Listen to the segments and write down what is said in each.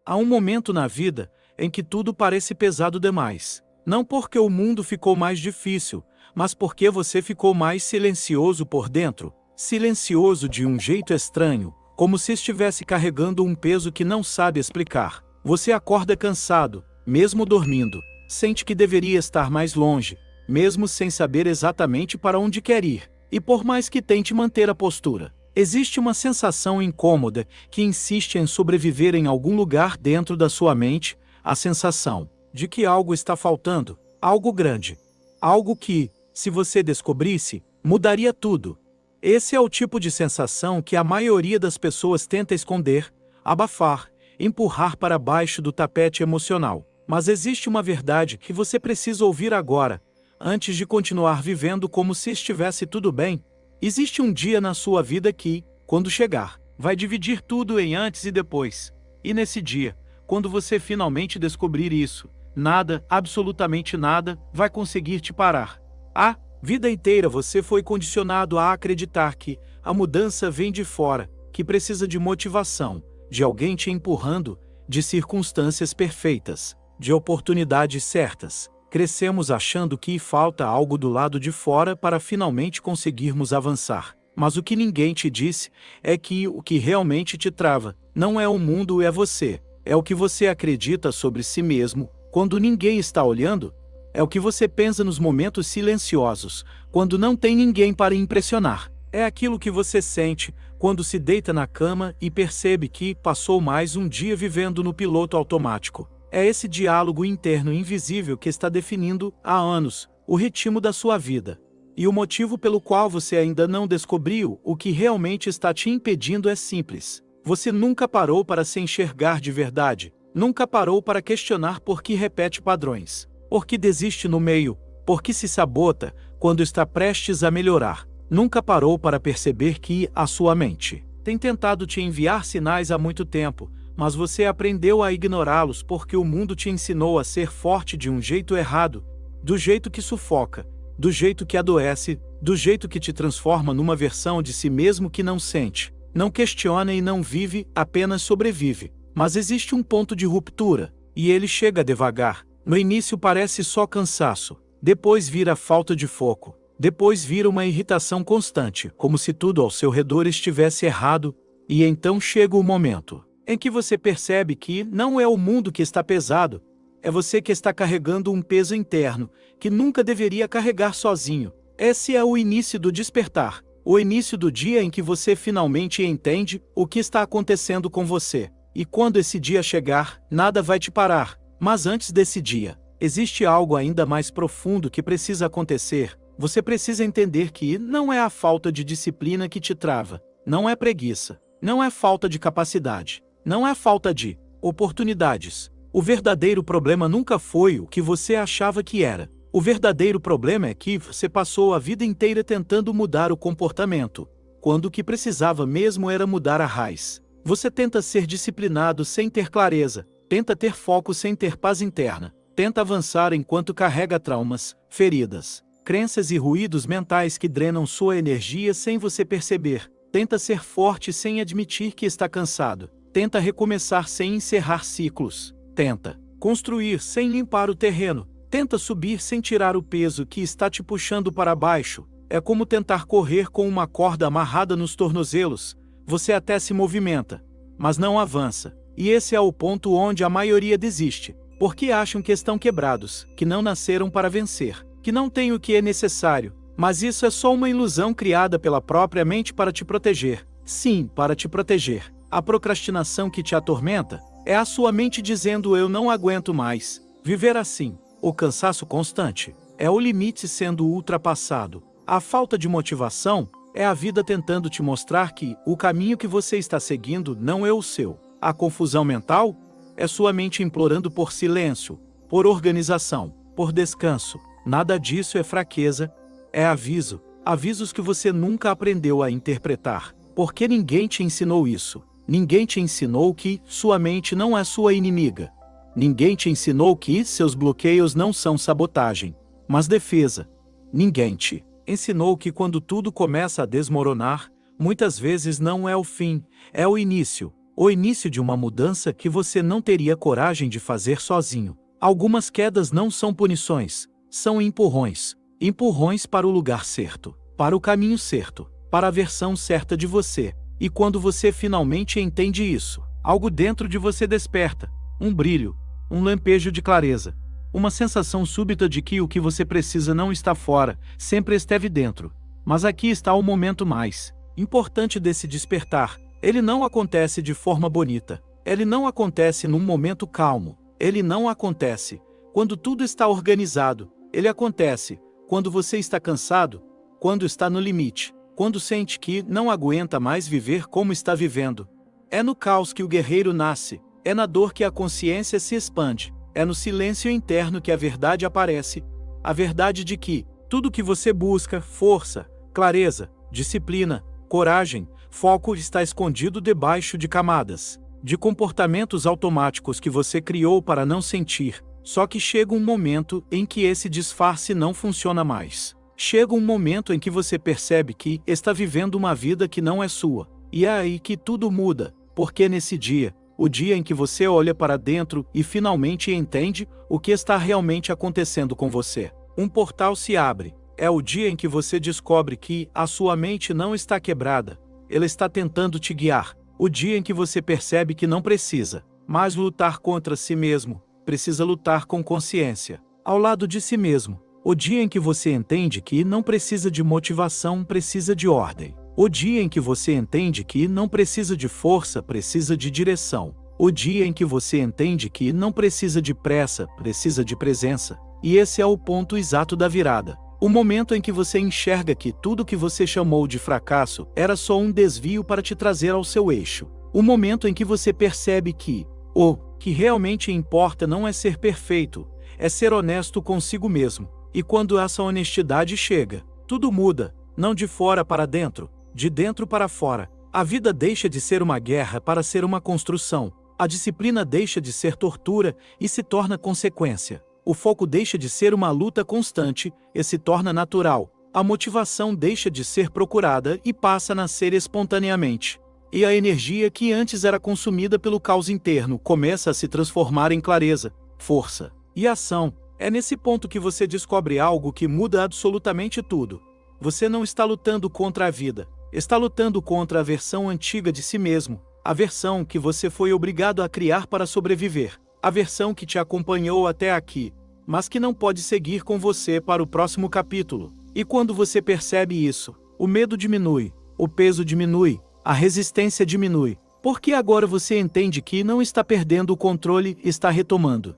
Há um momento na vida em que tudo parece pesado demais. Não porque o mundo ficou mais difícil, mas porque você ficou mais silencioso por dentro. Silencioso de um jeito estranho, como se estivesse carregando um peso que não sabe explicar. Você acorda cansado, mesmo dormindo. Sente que deveria estar mais longe, mesmo sem saber exatamente para onde quer ir. E por mais que tente manter a postura, existe uma sensação incômoda que insiste em sobreviver em algum lugar dentro da sua mente, a sensação de que algo está faltando, algo grande, algo que, se você descobrisse, mudaria tudo. Esse é o tipo de sensação que a maioria das pessoas tenta esconder, abafar, empurrar para baixo do tapete emocional. Mas existe uma verdade que você precisa ouvir agora, antes de continuar vivendo como se estivesse tudo bem. Existe um dia na sua vida que, quando chegar, vai dividir tudo em antes e depois. E nesse dia, quando você finalmente descobrir isso, nada, absolutamente nada, vai conseguir te parar. A vida inteira você foi condicionado a acreditar que a mudança vem de fora, que precisa de motivação, de alguém te empurrando, de circunstâncias perfeitas, de oportunidades certas. Crescemos achando que falta algo do lado de fora para finalmente conseguirmos avançar. Mas o que ninguém te disse é que o que realmente te trava não é o mundo, é você. É o que você acredita sobre si mesmo quando ninguém está olhando. É o que você pensa nos momentos silenciosos, quando não tem ninguém para impressionar. É aquilo que você sente quando se deita na cama e percebe que passou mais um dia vivendo no piloto automático. É esse diálogo interno invisível que está definindo, há anos, o ritmo da sua vida. E o motivo pelo qual você ainda não descobriu o que realmente está te impedindo é simples. Você nunca parou para se enxergar de verdade. Nunca parou para questionar por que repete padrões. Por que desiste no meio? Por que se sabota quando está prestes a melhorar? Nunca parou para perceber que a sua mente tem tentado te enviar sinais há muito tempo, mas você aprendeu a ignorá-los porque o mundo te ensinou a ser forte de um jeito errado, do jeito que sufoca, do jeito que adoece, do jeito que te transforma numa versão de si mesmo que não sente, não questiona e não vive, apenas sobrevive. Mas existe um ponto de ruptura, e ele chega devagar. No início parece só cansaço, depois vira falta de foco, depois vira uma irritação constante, como se tudo ao seu redor estivesse errado, e então chega o momento em que você percebe que não é o mundo que está pesado, é você que está carregando um peso interno, que nunca deveria carregar sozinho. Esse é o início do despertar, o início do dia em que você finalmente entende o que está acontecendo com você. E quando esse dia chegar, nada vai te parar. Mas antes desse dia, existe algo ainda mais profundo que precisa acontecer. Você precisa entender que não é a falta de disciplina que te trava, não é preguiça, não é falta de capacidade, não é falta de oportunidades. O verdadeiro problema nunca foi o que você achava que era. O verdadeiro problema é que você passou a vida inteira tentando mudar o comportamento, quando o que precisava mesmo era mudar a raiz. Você tenta ser disciplinado sem ter clareza, tenta ter foco sem ter paz interna, tenta avançar enquanto carrega traumas, feridas, crenças e ruídos mentais que drenam sua energia sem você perceber. Tenta ser forte sem admitir que está cansado. Tenta recomeçar sem encerrar ciclos. Tenta construir sem limpar o terreno. Tenta subir sem tirar o peso que está te puxando para baixo. É como tentar correr com uma corda amarrada nos tornozelos. Você até se movimenta, mas não avança. E esse é o ponto onde a maioria desiste, porque acham que estão quebrados, que não nasceram para vencer, que não têm o que é necessário. Mas isso é só uma ilusão criada pela própria mente para te proteger. Sim, para te proteger. A procrastinação que te atormenta é a sua mente dizendo eu não aguento mais viver assim. O cansaço constante é o limite sendo ultrapassado. A falta de motivação é a vida tentando te mostrar que o caminho que você está seguindo não é o seu. A confusão mental é sua mente implorando por silêncio, por organização, por descanso. Nada disso é fraqueza, é aviso. Avisos que você nunca aprendeu a interpretar, porque ninguém te ensinou isso. Ninguém te ensinou que sua mente não é sua inimiga. Ninguém te ensinou que seus bloqueios não são sabotagem, mas defesa. Ninguém te ensinou que quando tudo começa a desmoronar, muitas vezes não é o fim, é o início. o início de uma mudança que você não teria coragem de fazer sozinho. Algumas quedas não são punições, são empurrões. Empurrões para o lugar certo, para o caminho certo, para a versão certa de você. E quando você finalmente entende isso, algo dentro de você desperta, um brilho, um lampejo de clareza, uma sensação súbita de que o que você precisa não está fora, sempre esteve dentro. Mas aqui está o momento mais importante desse despertar. Ele não acontece de forma bonita. Ele não acontece num momento calmo. Ele não acontece quando tudo está organizado. Ele acontece quando você está cansado, quando está no limite, quando sente que não aguenta mais viver como está vivendo. É no caos que o guerreiro nasce. É na dor que a consciência se expande. É no silêncio interno que a verdade aparece. A verdade de que tudo que você busca, força, clareza, disciplina, coragem, foco, está escondido debaixo de camadas de comportamentos automáticos que você criou para não sentir. Só que chega um momento em que esse disfarce não funciona mais. Chega um momento em que você percebe que está vivendo uma vida que não é sua. E é aí que tudo muda, porque nesse dia, o dia em que você olha para dentro e finalmente entende o que está realmente acontecendo com você, um portal se abre. É o dia em que você descobre que a sua mente não está quebrada. Ela está tentando te guiar. O dia em que você percebe que não precisa mais lutar contra si mesmo, precisa lutar com consciência, ao lado de si mesmo. O dia em que você entende que não precisa de motivação, precisa de ordem. O dia em que você entende que não precisa de força, precisa de direção. O dia em que você entende que não precisa de pressa, precisa de presença. E esse é o ponto exato da virada. O momento em que você enxerga que tudo que você chamou de fracasso era só um desvio para te trazer ao seu eixo. O momento em que você percebe que o que realmente importa não é ser perfeito, é ser honesto consigo mesmo. E quando essa honestidade chega, tudo muda, não de fora para dentro, de dentro para fora. A vida deixa de ser uma guerra para ser uma construção. A disciplina deixa de ser tortura e se torna consequência. O foco deixa de ser uma luta constante e se torna natural. A motivação deixa de ser procurada e passa a nascer espontaneamente. E a energia que antes era consumida pelo caos interno começa a se transformar em clareza, força e ação. É nesse ponto que você descobre algo que muda absolutamente tudo. Você não está lutando contra a vida, está lutando contra a versão antiga de si mesmo, a versão que você foi obrigado a criar para sobreviver, a versão que te acompanhou até aqui, mas que não pode seguir com você para o próximo capítulo. E quando você percebe isso, o medo diminui, o peso diminui, a resistência diminui, porque agora você entende que não está perdendo o controle, está retomando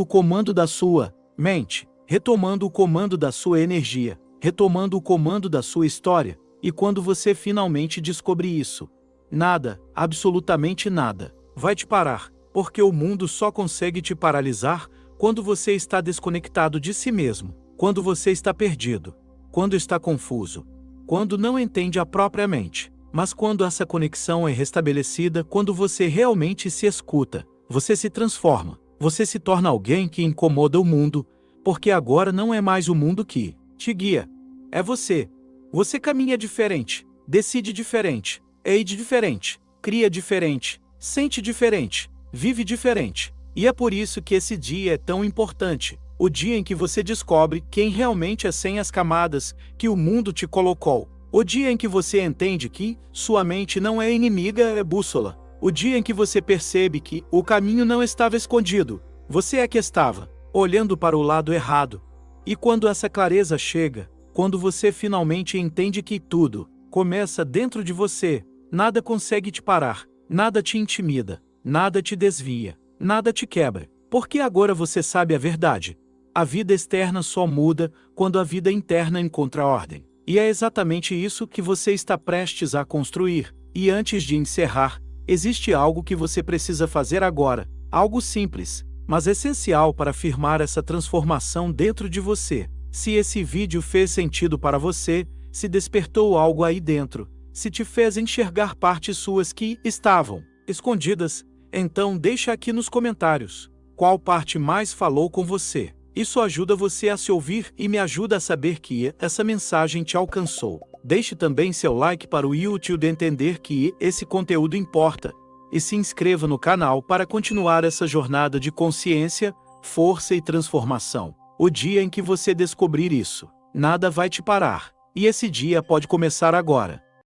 o comando da sua mente, retomando o comando da sua energia, retomando o comando da sua história. E quando você finalmente descobre isso, nada, absolutamente nada, vai te parar, porque o mundo só consegue te paralisar quando você está desconectado de si mesmo, quando você está perdido, quando está confuso, quando não entende a própria mente. Mas quando essa conexão é restabelecida, quando você realmente se escuta, você se transforma, você se torna alguém que incomoda o mundo, porque agora não é mais o mundo que te guia, é você. Você caminha diferente, decide diferente, é diferente, cria diferente, sente diferente, vive diferente. E é por isso que esse dia é tão importante, o dia em que você descobre quem realmente é sem as camadas que o mundo te colocou. O dia em que você entende que sua mente não é inimiga, é bússola. O dia em que você percebe que o caminho não estava escondido, você é que estava olhando para o lado errado. E quando essa clareza chega, quando você finalmente entende que tudo começa dentro de você, nada consegue te parar, nada te intimida, nada te desvia, nada te quebra, porque agora você sabe a verdade. A vida externa só muda quando a vida interna encontra ordem. E é exatamente isso que você está prestes a construir. E antes de encerrar, existe algo que você precisa fazer agora, algo simples, mas essencial para firmar essa transformação dentro de você. Se esse vídeo fez sentido para você, se despertou algo aí dentro, se te fez enxergar partes suas que estavam escondidas, então deixa aqui nos comentários qual parte mais falou com você. Isso ajuda você a se ouvir e me ajuda a saber que essa mensagem te alcançou. Deixe também seu like para o YouTube entender que esse conteúdo importa. e se inscreva no canal para continuar essa jornada de consciência, força e transformação. O dia em que você descobrir isso, nada vai te parar. E esse dia pode começar agora.